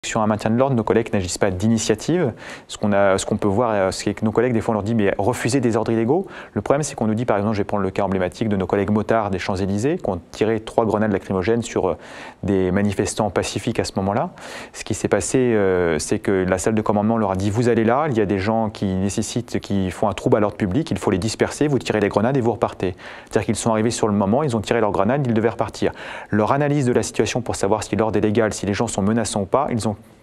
sur un maintien de l'ordre, nos collègues n'agissent pas d'initiative. Ce qu'on peut voir, c'est que nos collègues, des fois, on leur dit mais refusez des ordres illégaux. Le problème, c'est qu'on nous dit, par exemple, je vais prendre le cas emblématique de nos collègues motards des Champs-Élysées, qui ont tiré 3 grenades lacrymogènes sur des manifestants pacifiques à ce moment-là. Ce qui s'est passé, c'est que la salle de commandement leur a dit vous allez là, il y a des gens qui font un trouble à l'ordre public, il faut les disperser, vous tirez les grenades et vous repartez. C'est-à-dire qu'ils sont arrivés sur le moment, ils ont tiré leurs grenades, ils devaient repartir. Leur analyse de la situation pour savoir si l'ordre est légal, si les gens sont menaçants ou pas,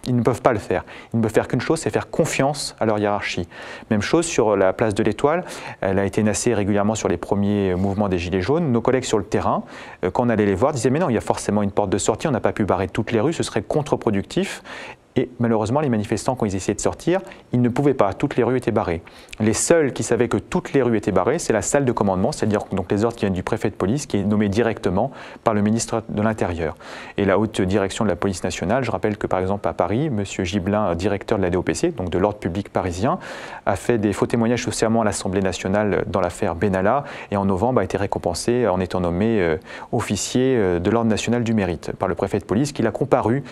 ils ne peuvent pas le faire. Ils ne peuvent faire qu'une chose, c'est faire confiance à leur hiérarchie. Même chose sur la place de l'Étoile, elle a été nassée régulièrement sur les premiers mouvements des Gilets jaunes. Nos collègues sur le terrain, quand on allait les voir, disaient mais non, il y a forcément une porte de sortie, on n'a pas pu barrer toutes les rues, ce serait contre-productif. Et malheureusement, les manifestants, quand ils essayaient de sortir, ils ne pouvaient pas. Toutes les rues étaient barrées. Les seuls qui savaient que toutes les rues étaient barrées, c'est la salle de commandement, c'est-à-dire donc les ordres qui viennent du préfet de police, qui est nommé directement par le ministre de l'Intérieur. Et la haute direction de la police nationale, je rappelle que par exemple à Paris, M. Gibelin, directeur de la DOPC, donc de l'ordre public parisien, a fait des faux témoignages sous serment à l'Assemblée nationale dans l'affaire Benalla, et en novembre a été récompensé en étant nommé officier de l'ordre national du mérite par le préfet de police, qui l'a comparé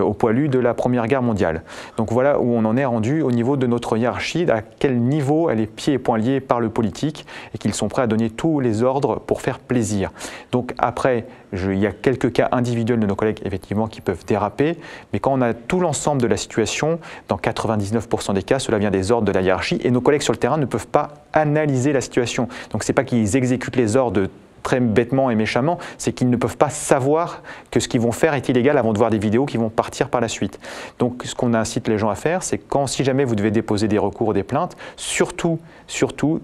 au poilu de la Première Guerre mondiale. Donc voilà où on en est rendu au niveau de notre hiérarchie, à quel niveau elle est pieds et poings liés par le politique et qu'ils sont prêts à donner tous les ordres pour faire plaisir. Donc après, il y a quelques cas individuels de nos collègues effectivement qui peuvent déraper, mais quand on a tout l'ensemble de la situation, dans 99% des cas, cela vient des ordres de la hiérarchie et nos collègues sur le terrain ne peuvent pas analyser la situation. Donc c'est pas qu'ils exécutent les ordres très bêtement et méchamment, c'est qu'ils ne peuvent pas savoir que ce qu'ils vont faire est illégal avant de voir des vidéos qui vont partir par la suite. Donc ce qu'on incite les gens à faire, c'est si jamais vous devez déposer des recours ou des plaintes, surtout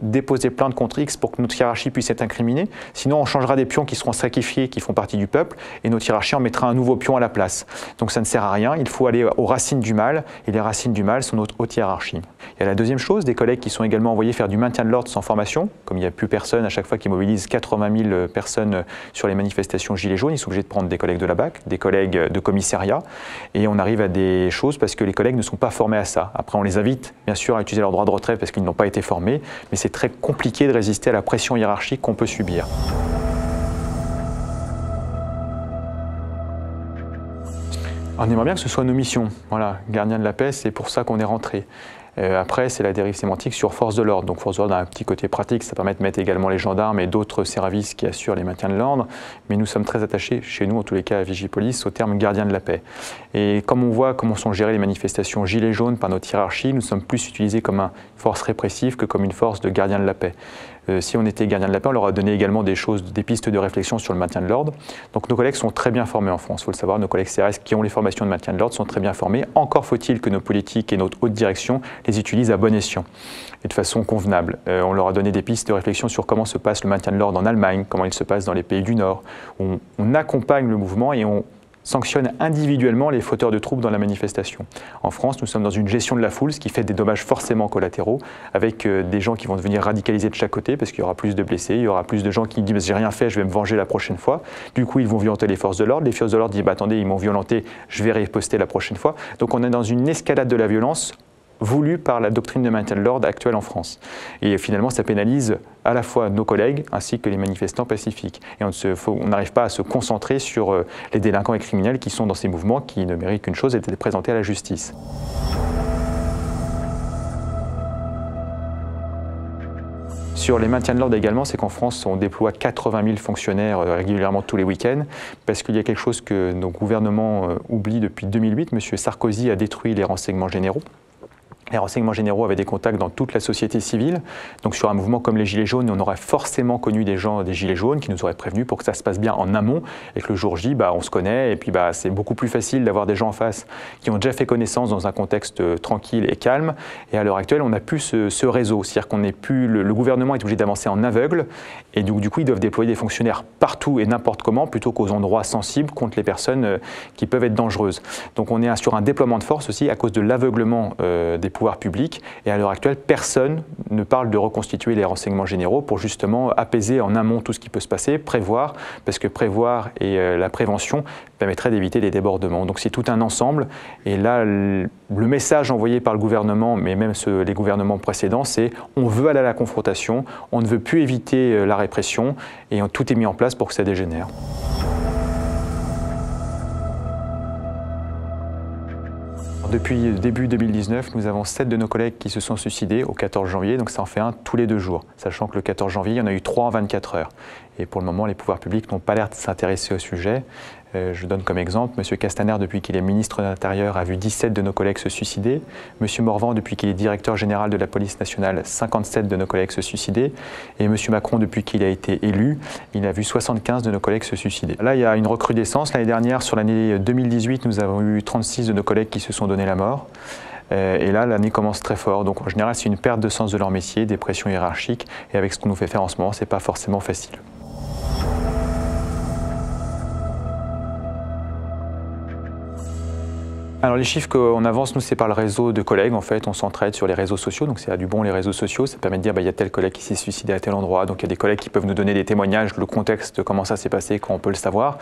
déposez plainte contre X pour que notre hiérarchie puisse être incriminée. Sinon on changera des pions qui seront sacrifiés, qui font partie du peuple, et notre hiérarchie en mettra un nouveau pion à la place. Donc ça ne sert à rien, il faut aller aux racines du mal, et les racines du mal sont notre haute hiérarchie. Il y a la deuxième chose, des collègues qui sont également envoyés faire du maintien de l'ordre sans formation, comme il n'y a plus personne à chaque fois qui mobilise 80 000 personnes sur les manifestations Gilets jaunes, ils sont obligés de prendre des collègues de la BAC, des collègues de commissariat, et on arrive à des choses parce que les collègues ne sont pas formés à ça. Après, on les invite bien sûr à utiliser leur droit de retrait parce qu'ils n'ont pas été formés, mais c'est très compliqué de résister à la pression hiérarchique qu'on peut subir. On aimerait bien que ce soit nos missions. Voilà, gardien de la paix, c'est pour ça qu'on est rentré. Après, c'est la dérive sémantique sur force de l'ordre. Donc force de l'ordre a un petit côté pratique, ça permet de mettre également les gendarmes et d'autres services qui assurent les maintiens de l'ordre. Mais nous sommes très attachés, chez nous en tous les cas à Vigipolice, au terme gardien de la paix. Et comme on voit comment sont gérées les manifestations Gilets jaunes par notre hiérarchie, nous sommes plus utilisés comme une force répressive que comme une force de gardien de la paix. Si on était gardien de la paix, on leur a donné également des pistes de réflexion sur le maintien de l'ordre. Donc nos collègues sont très bien formés en France, il faut le savoir. Nos collègues CRS qui ont les formations de maintien de l'ordre sont très bien formés. Encore faut-il que nos politiques et notre haute direction les utilisent à bon escient et de façon convenable. On leur a donné des pistes de réflexion sur comment se passe le maintien de l'ordre en Allemagne, comment il se passe dans les pays du Nord. On accompagne le mouvement et on sanctionne individuellement les fauteurs de troubles dans la manifestation. En France, nous sommes dans une gestion de la foule, ce qui fait des dommages forcément collatéraux, avec des gens qui vont devenir radicalisés de chaque côté, parce qu'il y aura plus de blessés, il y aura plus de gens qui disent « j'ai rien fait, je vais me venger la prochaine fois ». Du coup, ils vont violenter les forces de l'ordre. Les forces de l'ordre disent bah, « attendez, ils m'ont violenté, je vais riposter la prochaine fois ». Donc on est dans une escalade de la violence voulu par la doctrine de maintien de l'ordre actuelle en France. Et finalement, ça pénalise à la fois nos collègues ainsi que les manifestants pacifiques. Et on n'arrive pas à se concentrer sur les délinquants et criminels qui sont dans ces mouvements, qui ne méritent qu'une chose, d'être présentés à la justice. Sur les maintiens de l'ordre également, c'est qu'en France, on déploie 80 000 fonctionnaires régulièrement tous les week-ends, parce qu'il y a quelque chose que nos gouvernements oublient depuis 2008. M. Sarkozy a détruit les renseignements généraux. Les renseignements généraux avaient des contacts dans toute la société civile. Donc sur un mouvement comme les Gilets jaunes, on aurait forcément connu des gens des Gilets jaunes qui nous auraient prévenus pour que ça se passe bien en amont et que le jour J, on se connaît. Et puis c'est beaucoup plus facile d'avoir des gens en face qui ont déjà fait connaissance dans un contexte tranquille et calme. Et à l'heure actuelle, on n'a plus ce réseau. C'est-à-dire qu'on n'est plus, le gouvernement est obligé d'avancer en aveugle. Et du coup, ils doivent déployer des fonctionnaires partout et n'importe comment plutôt qu'aux endroits sensibles contre les personnes qui peuvent être dangereuses. Donc on est sur un déploiement de force aussi à cause de l'aveuglement des pouvoirs publics, et à l'heure actuelle, personne ne parle de reconstituer les renseignements généraux pour justement apaiser en amont tout ce qui peut se passer, prévoir, parce que prévoir et la prévention permettrait d'éviter les débordements. Donc c'est tout un ensemble, et là, le message envoyé par le gouvernement, mais même les gouvernements précédents, c'est on veut aller à la confrontation, on ne veut plus éviter la répression, et tout est mis en place pour que ça dégénère. Depuis début 2019, nous avons 7 de nos collègues qui se sont suicidés au 14 janvier, donc ça en fait un tous les 2 jours, sachant que le 14 janvier, il y en a eu 3 en 24 heures. Et pour le moment, les pouvoirs publics n'ont pas l'air de s'intéresser au sujet. Je donne comme exemple, M. Castaner, depuis qu'il est ministre de l'Intérieur, a vu 17 de nos collègues se suicider. M. Morvan, depuis qu'il est directeur général de la police nationale, 57 de nos collègues se suicider. Et M. Macron, depuis qu'il a été élu, il a vu 75 de nos collègues se suicider. Là, il y a une recrudescence. L'année dernière, sur l'année 2018, nous avons eu 36 de nos collègues qui se sont donné la mort. Et là, l'année commence très fort. Donc en général, c'est une perte de sens de leur métier, des pressions hiérarchiques. Et avec ce qu'on nous fait faire en ce moment, ce n'est pas forcément facile. Alors les chiffres qu'on avance, nous, c'est par le réseau de collègues. En fait, on s'entraide sur les réseaux sociaux. Donc c'est à du bon les réseaux sociaux. Ça permet de dire, il y a tel collègue qui s'est suicidé à tel endroit. Donc il y a des collègues qui peuvent nous donner des témoignages, le contexte de comment ça s'est passé, quand on peut le savoir.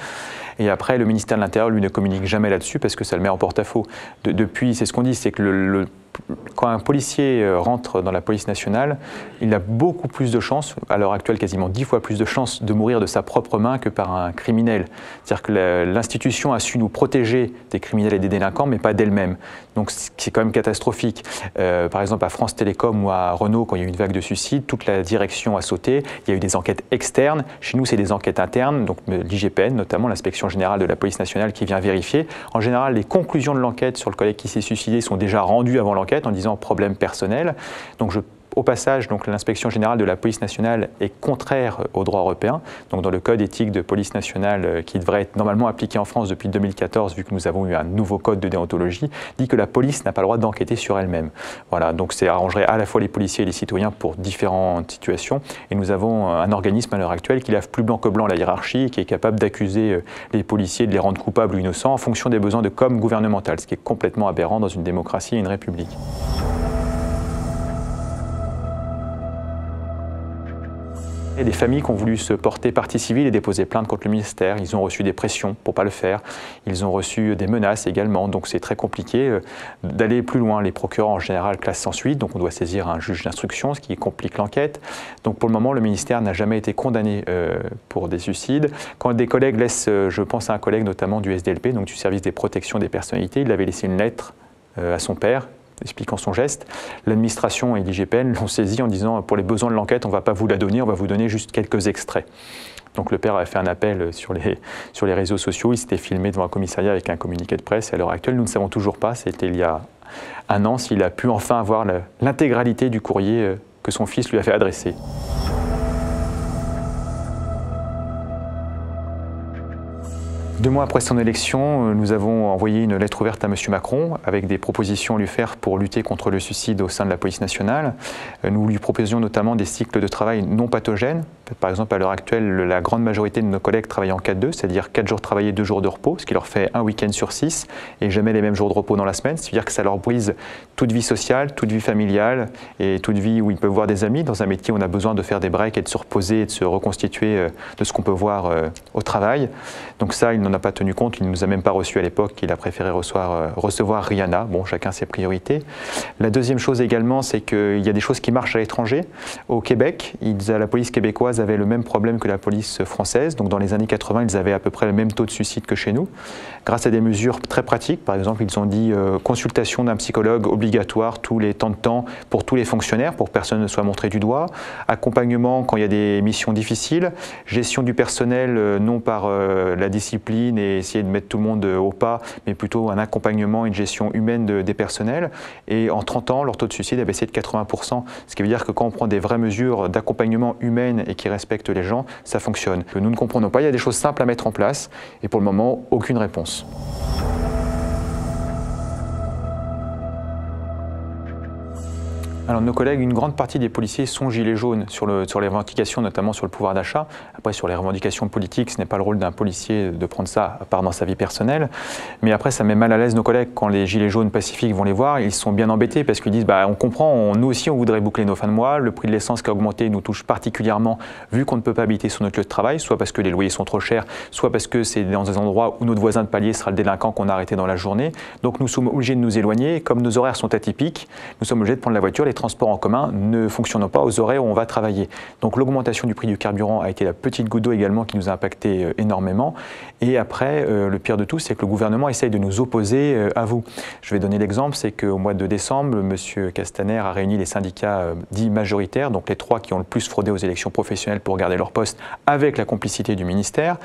Et après, le ministère de l'Intérieur, lui, ne communique jamais là-dessus parce que ça le met en porte-à-faux. Depuis, c'est ce qu'on dit, c'est que quand un policier rentre dans la police nationale, il a beaucoup plus de chances, à l'heure actuelle quasiment 10 fois plus de chances de mourir de sa propre main que par un criminel. C'est-à-dire que l'institution a su nous protéger des criminels et des délinquants, mais pas d'elle-même. Donc c'est quand même catastrophique. Par exemple, à France Télécom ou à Renault, quand il y a eu une vague de suicides, toute la direction a sauté. Il y a eu des enquêtes externes. Chez nous, c'est des enquêtes internes, donc l'IGPN, notamment l'Inspection générale de la police nationale, qui vient vérifier. En général, les conclusions de l'enquête sur le collègue qui s'est suicidé sont déjà rendues avant l'enquête en disant problème personnel. Donc au passage, l'inspection générale de la police nationale est contraire au droit européen. Donc dans le code éthique de police nationale qui devrait être normalement appliqué en France depuis 2014, vu que nous avons eu un nouveau code de déontologie, dit que la police n'a pas le droit d'enquêter sur elle-même. Voilà, donc ça arrangerait à la fois les policiers et les citoyens pour différentes situations. Et nous avons un organisme à l'heure actuelle qui lave plus blanc que blanc la hiérarchie et qui est capable d'accuser les policiers, de les rendre coupables ou innocents en fonction des besoins de com gouvernemental, ce qui est complètement aberrant dans une démocratie et une république. Il y a des familles qui ont voulu se porter partie civile et déposer plainte contre le ministère. Ils ont reçu des pressions pour ne pas le faire. Ils ont reçu des menaces également. Donc c'est très compliqué d'aller plus loin. Les procureurs en général classent sans suite. Donc on doit saisir un juge d'instruction, ce qui complique l'enquête. Donc pour le moment, le ministère n'a jamais été condamné pour des suicides. Quand des collègues laissent, je pense à un collègue notamment du SDLP, donc du service des protections des personnalités, il avait laissé une lettre à son père expliquant son geste. L'administration et l'IGPN l'ont saisi en disant pour les besoins de l'enquête, on ne va pas vous la donner, on va vous donner juste quelques extraits. Donc le père a fait un appel sur les réseaux sociaux, il s'était filmé devant un commissariat avec un communiqué de presse et à l'heure actuelle, nous ne savons toujours pas, c'était il y a un an, s'il a pu enfin avoir l'intégralité du courrier que son fils lui a fait adresser. Deux mois après son élection, nous avons envoyé une lettre ouverte à M. Macron avec des propositions à lui faire pour lutter contre le suicide au sein de la police nationale. Nous lui proposions notamment des cycles de travail non pathogènes. Par exemple, à l'heure actuelle, la grande majorité de nos collègues travaillent en 4-2, c'est-à-dire 4 jours travaillés, 2 jours de repos, ce qui leur fait un week-end sur 6 et jamais les mêmes jours de repos dans la semaine. C'est-à-dire que ça leur brise toute vie sociale, toute vie familiale et toute vie où ils peuvent voir des amis. Dans un métier où on a besoin de faire des breaks et de se reposer et de se reconstituer de ce qu'on peut voir au travail. Donc ça, il n'en a pas tenu compte, il ne nous a même pas reçus à l'époque, il a préféré recevoir Rihanna. Bon, chacun ses priorités. La deuxième chose également, c'est qu'il y a des choses qui marchent à l'étranger. Au Québec, la police québécoise avait le même problème que la police française. Donc dans les années 80, ils avaient à peu près le même taux de suicide que chez nous. Grâce à des mesures très pratiques, par exemple, ils ont dit consultation d'un psychologue obligatoire tous les temps de temps pour tous les fonctionnaires, pour que personne ne soit montré du doigt, accompagnement quand il y a des missions difficiles, gestion du personnel non par la discipline et essayer de mettre tout le monde au pas, mais plutôt un accompagnement, une gestion humaine des personnels. Et en 30 ans, leur taux de suicide a baissé de 80%. Ce qui veut dire que quand on prend des vraies mesures d'accompagnement humain et qui respectent les gens, ça fonctionne. Nous ne comprenons pas, il y a des choses simples à mettre en place et pour le moment, aucune réponse. Alors nos collègues, une grande partie des policiers sont gilets jaunes sur les revendications, notamment sur le pouvoir d'achat. Après, sur les revendications politiques, ce n'est pas le rôle d'un policier de prendre ça, à part dans sa vie personnelle. Mais après, ça met mal à l'aise nos collègues quand les gilets jaunes pacifiques vont les voir. Ils sont bien embêtés parce qu'ils disent on comprend, nous aussi on voudrait boucler nos fins de mois. Le prix de l'essence qui a augmenté nous touche particulièrement vu qu'on ne peut pas habiter sur notre lieu de travail, soit parce que les loyers sont trop chers, soit parce que c'est dans des endroits où notre voisin de palier sera le délinquant qu'on a arrêté dans la journée. Donc nous sommes obligés de nous éloigner. Comme nos horaires sont atypiques, nous sommes obligés de prendre la voiture les transports en commun ne fonctionnent pas aux horaires où on va travailler. Donc l'augmentation du prix du carburant a été la petite goutte d'eau également qui nous a impacté énormément. Et après, le pire de tout, c'est que le gouvernement essaye de nous opposer à vous. Je vais donner l'exemple, c'est qu'au mois de décembre, M. Castaner a réuni les syndicats dits majoritaires, donc les 3 qui ont le plus fraudé aux élections professionnelles pour garder leur poste, avec la complicité du ministère.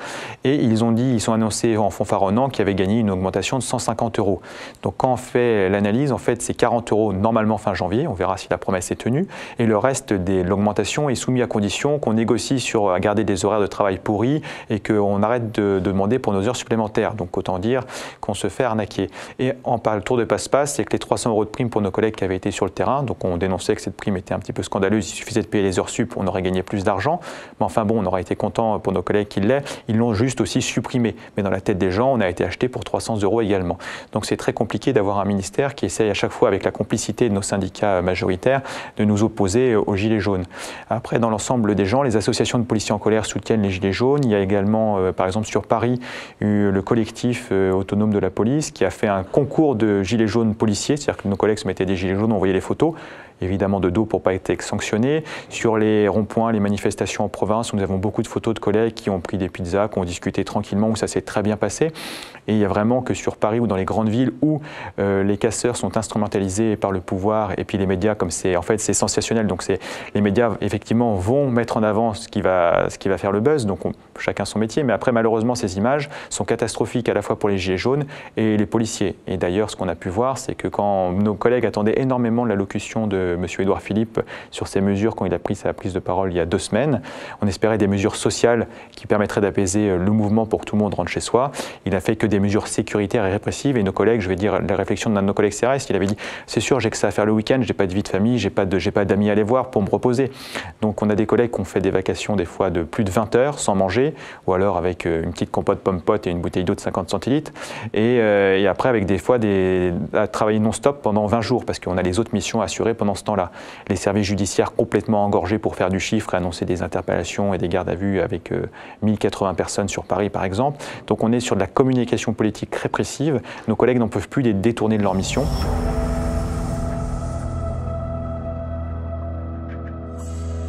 Et ils sont annoncés en fanfaronnant qu'ils avaient gagné une augmentation de 150 €. Donc quand on fait l'analyse, en fait, c'est 40 € normalement fin janvier, on verra si la promesse est tenue, et le reste de l'augmentation est soumis à condition qu'on négocie sur garder des horaires de travail pourris et qu'on arrête de demander pour nos heures supplémentaires. Donc autant dire qu'on se fait arnaquer. Et en parle tour de passe-passe, c'est que les 300 € de prime pour nos collègues qui avaient été sur le terrain, donc on dénonçait que cette prime était un petit peu scandaleuse, il suffisait de payer les heures sup, on aurait gagné plus d'argent, mais enfin bon, on aurait été content pour nos collègues qui l'aient, ils l'ont juste aussi supprimé. Mais dans la tête des gens, on a été acheté pour 300 € également. Donc c'est très compliqué d'avoir un ministère qui essaye à chaque fois, avec la complicité de nos syndicats majoritaires, de nous opposer aux Gilets jaunes. Après, dans l'ensemble des gens, les associations de policiers en colère soutiennent les Gilets jaunes. Il y a également, par exemple sur Paris, eu le collectif autonome de la police qui a fait un concours de Gilets jaunes policiers, c'est-à-dire que nos collègues se mettaient des Gilets jaunes, on voyait les photos, évidemment de dos pour ne pas être sanctionnés. Sur les ronds-points, les manifestations en province, nous avons beaucoup de photos de collègues qui ont pris des pizzas, qui ont discuté tranquillement, où ça s'est très bien passé. Et il n'y a vraiment que sur Paris ou dans les grandes villes où les casseurs sont instrumentalisés par le pouvoir et puis les médias, comme c'est en fait c'est sensationnel, donc les médias effectivement vont mettre en avant ce qui va faire le buzz, donc chacun son métier, mais après malheureusement ces images sont catastrophiques à la fois pour les Gilets jaunes et les policiers. Et d'ailleurs ce qu'on a pu voir, c'est que quand nos collègues attendaient énormément l'allocution de M. Édouard Philippe sur ces mesures quand il a pris sa prise de parole il y a 2 semaines. On espérait des mesures sociales qui permettraient d'apaiser le mouvement pour que tout le monde rentre chez soi. Il n'a fait que des mesures sécuritaires et répressives. Et nos collègues, je vais dire la réflexion d'un de nos collègues CRS, il avait dit « c'est sûr, j'ai que ça à faire le week-end, j'ai pas de vie de famille, j'ai pas d'amis à aller voir pour me reposer ». Donc on a des collègues qui ont fait des vacations des fois de plus de 20 heures sans manger, ou alors avec une petite compote pomme-pote et une bouteille d'eau de 50 centilitres. Et après avec des fois à travailler non-stop pendant 20 jours parce qu'on a les autres missions assurées pendant ce temps-là. Les services judiciaires complètement engorgés pour faire du chiffre et annoncer des interpellations et des gardes à vue avec 1080 personnes sur Paris par exemple. Donc on est sur de la communication politique répressive. Nos collègues n'en peuvent plus d'être détournés de leur mission.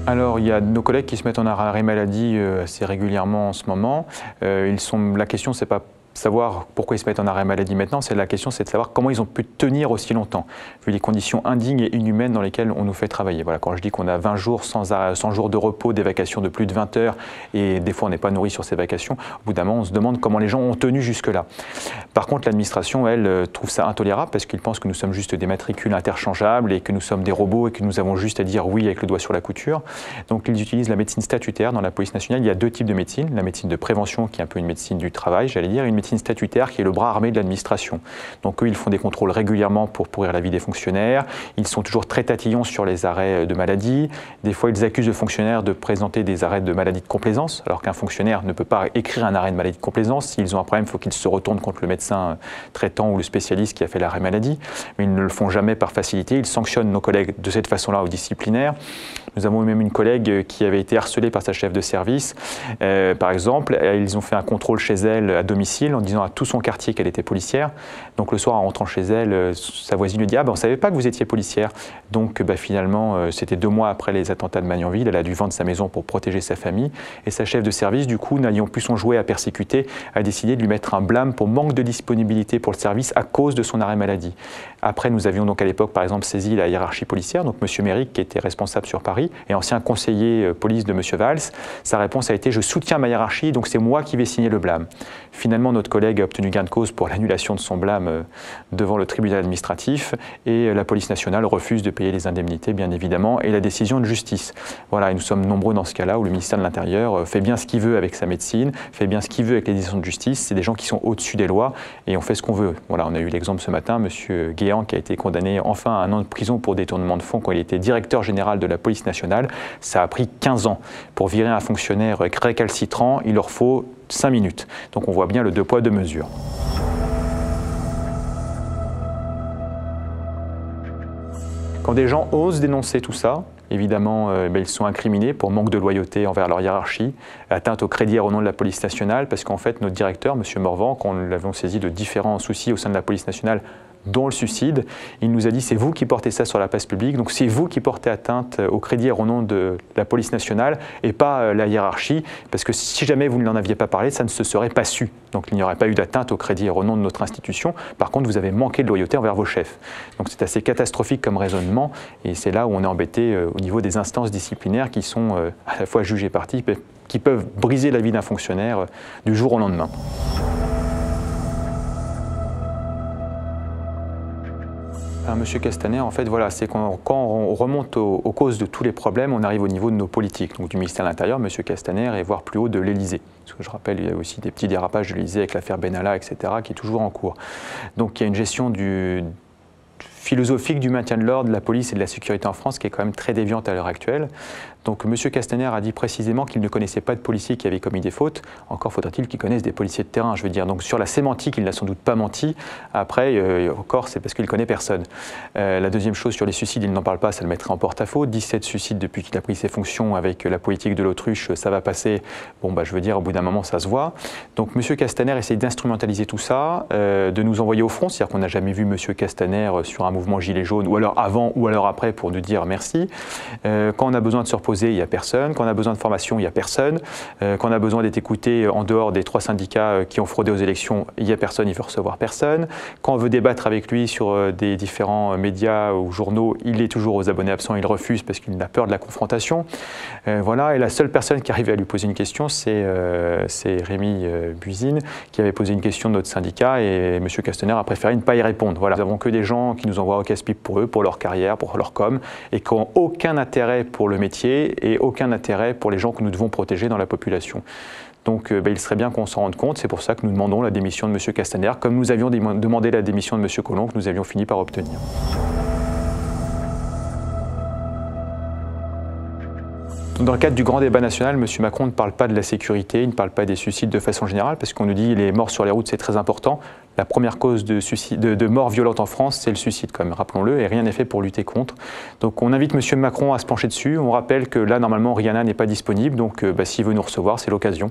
Alors, il y a nos collègues qui se mettent en arrêt maladie assez régulièrement en ce moment. La question, c'est pas savoir pourquoi ils se mettent en arrêt maladie maintenant, la question c'est de savoir comment ils ont pu tenir aussi longtemps, vu les conditions indignes et inhumaines dans lesquelles on nous fait travailler. Voilà, quand je dis qu'on a 20 jours sans jours de repos, des vacations de plus de 20 heures, et des fois on n'est pas nourri sur ces vacations, au bout d'un moment on se demande comment les gens ont tenu jusque-là. Par contre, l'administration, elle, trouve ça intolérable parce qu'ils pensent que nous sommes juste des matricules interchangeables et que nous sommes des robots et que nous avons juste à dire oui avec le doigt sur la couture. Donc ils utilisent la médecine statutaire dans la police nationale. Il y a 2 types de médecine, la médecine de prévention qui est un peu une médecine du travail, j'allais dire, une médecine statutaire qui est le bras armé de l'administration. Donc eux, ils font des contrôles régulièrement pour pourrir la vie des fonctionnaires. Ils sont toujours très tatillons sur les arrêts de maladie. Des fois, ils accusent le fonctionnaire de présenter des arrêts de maladie de complaisance, alors qu'un fonctionnaire ne peut pas écrire un arrêt de maladie de complaisance. S'ils ont un problème, il faut qu'ils se retournent contre le médecin traitant ou le spécialiste qui a fait l'arrêt maladie. Mais ils ne le font jamais par facilité. Ils sanctionnent nos collègues de cette façon-là au disciplinaire. Nous avons eu même une collègue qui avait été harcelée par sa chef de service. Par exemple, ils ont fait un contrôle chez elle à domicile en disant à tout son quartier qu'elle était policière. Donc le soir, en rentrant chez elle, sa voisine lui dit « Ah ben on ne savait pas que vous étiez policière ». Donc finalement, c'était 2 mois après les attentats de Magnanville. Elle a dû vendre sa maison pour protéger sa famille. Et sa chef de service, du coup, n'ayant plus son jouet à persécuter, a décidé de lui mettre un blâme pour manque de disponibilité pour le service à cause de son arrêt maladie. Après, nous avions donc à l'époque, par exemple, saisi la hiérarchie policière, donc M. Méric, qui était responsable sur Paris, et ancien conseiller police de M. Valls. Sa réponse a été « Je soutiens ma hiérarchie, donc c'est moi qui vais signer le blâme ». Finalement, notre collègue a obtenu gain de cause pour l'annulation de son blâme devant le tribunal administratif et la police nationale refuse de payer les indemnités, bien évidemment, et la décision de justice. Voilà, et nous sommes nombreux dans ce cas-là où le ministère de l'Intérieur fait bien ce qu'il veut avec sa médecine, fait bien ce qu'il veut avec les décisions de justice. C'est des gens qui sont au-dessus des lois et on fait ce qu'on veut. Voilà, on a eu l'exemple ce matin, M. Guéant qui a été condamné enfin à 1 an de prison pour détournement de fonds quand il était directeur général de la police nationale. Ça a pris 15 ans. Pour virer un fonctionnaire récalcitrant, il leur faut 5 minutes. Donc on voit bien le 2 poids 2 mesures. Quand des gens osent dénoncer tout ça, évidemment, ils sont incriminés pour manque de loyauté envers leur hiérarchie, atteinte au crédit au nom de la police nationale, parce qu'en fait, notre directeur, M. Morvan, quand nous l'avons saisi de différents soucis au sein de la police nationale, dont le suicide. Il nous a dit c'est vous qui portez ça sur la place publique, donc c'est vous qui portez atteinte au crédit et au nom de la police nationale et pas la hiérarchie, parce que si jamais vous ne l'en aviez pas parlé, ça ne se serait pas su. Donc il n'y aurait pas eu d'atteinte au crédit et au nom de notre institution. Par contre, vous avez manqué de loyauté envers vos chefs. Donc c'est assez catastrophique comme raisonnement et c'est là où on est embêté au niveau des instances disciplinaires qui sont à la fois juges et parties, qui peuvent briser la vie d'un fonctionnaire du jour au lendemain. Monsieur Castaner, en fait, voilà, c'est quand on remonte aux causes de tous les problèmes, on arrive au niveau de nos politiques, donc du ministère de l'Intérieur, Monsieur Castaner, et voire plus haut de l'Élysée. Parce que je rappelle, il y a aussi des petits dérapages de l'Élysée avec l'affaire Benalla, etc., qui est toujours en cours. Donc il y a une gestion philosophique du maintien de l'ordre, de la police et de la sécurité en France qui est quand même très déviante à l'heure actuelle. Donc M. Castaner a dit précisément qu'il ne connaissait pas de policiers qui avaient commis des fautes. Encore faudrait-il qu'il connaisse des policiers de terrain, je veux dire. Donc sur la sémantique, il n'a sans doute pas menti. Après, encore, c'est parce qu'il ne connaît personne. La deuxième chose, sur les suicides, il n'en parle pas, ça le mettrait en porte-à-faux. 17 suicides depuis qu'il a pris ses fonctions avec la politique de l'autruche, ça va passer. Bon, bah, je veux dire, au bout d'un moment, ça se voit. Donc M. Castaner essaie d'instrumentaliser tout ça, de nous envoyer au front. C'est-à-dire qu'on n'a jamais vu M. Castaner sur un mouvement gilet jaune, ou alors avant, ou alors après, pour nous dire merci. Quand on a besoin de se reposer, il n'y a personne. Quand on a besoin de formation, il n'y a personne. Quand on a besoin d'être écouté en dehors des 3 syndicats qui ont fraudé aux élections, il n'y a personne, il veut recevoir personne. Quand on veut débattre avec lui sur des différents médias ou journaux, il est toujours aux abonnés absents, il refuse parce qu'il a peur de la confrontation. Voilà, et la seule personne qui arrivait à lui poser une question, c'est Rémi Buzine, qui avait posé une question de notre syndicat, et M. Castaner a préféré ne pas y répondre. Voilà. Nous n'avons que des gens qui nous envoient au casse-pipe pour eux, pour leur carrière, pour leur com, et qui n'ont aucun intérêt pour le métier et aucun intérêt pour les gens que nous devons protéger dans la population. Donc il serait bien qu'on s'en rende compte, c'est pour ça que nous demandons la démission de M. Castaner, comme nous avions demandé la démission de M. Collomb, que nous avions fini par obtenir. Dans le cadre du grand débat national, M. Macron ne parle pas de la sécurité, il ne parle pas des suicides de façon générale, parce qu'on nous dit que les morts sur les routes, c'est très important. La première cause de mort violente en France, c'est le suicide, quand même, rappelons-le, et rien n'est fait pour lutter contre. Donc on invite M. Macron à se pencher dessus. On rappelle que là, normalement, Rihanna n'est pas disponible, donc s'il veut nous recevoir, c'est l'occasion.